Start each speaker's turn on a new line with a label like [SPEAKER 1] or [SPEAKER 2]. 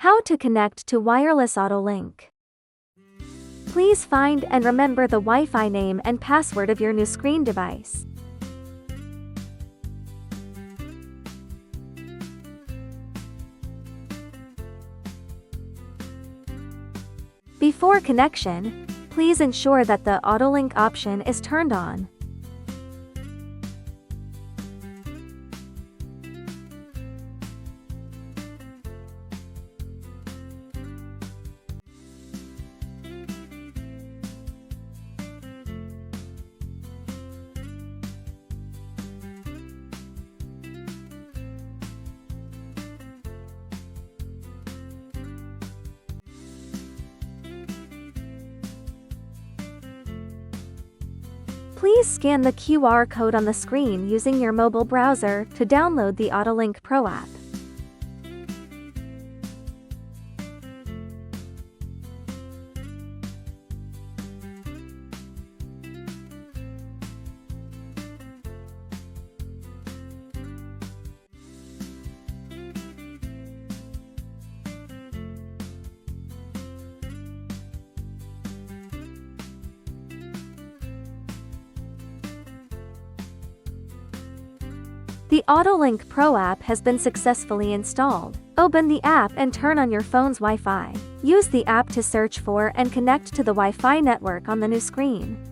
[SPEAKER 1] How to connect to wireless Autolink. Please find and remember the Wi-Fi name and password of your new screen device. Before connection, please ensure that the Autolink option is turned on. Please scan the QR code on the screen using your mobile browser to download the Autolink Pro app. The Autolink Pro app has been successfully installed. Open the app and turn on your phone's Wi-Fi. Use the app to search for and connect to the Wi-Fi network on the new screen.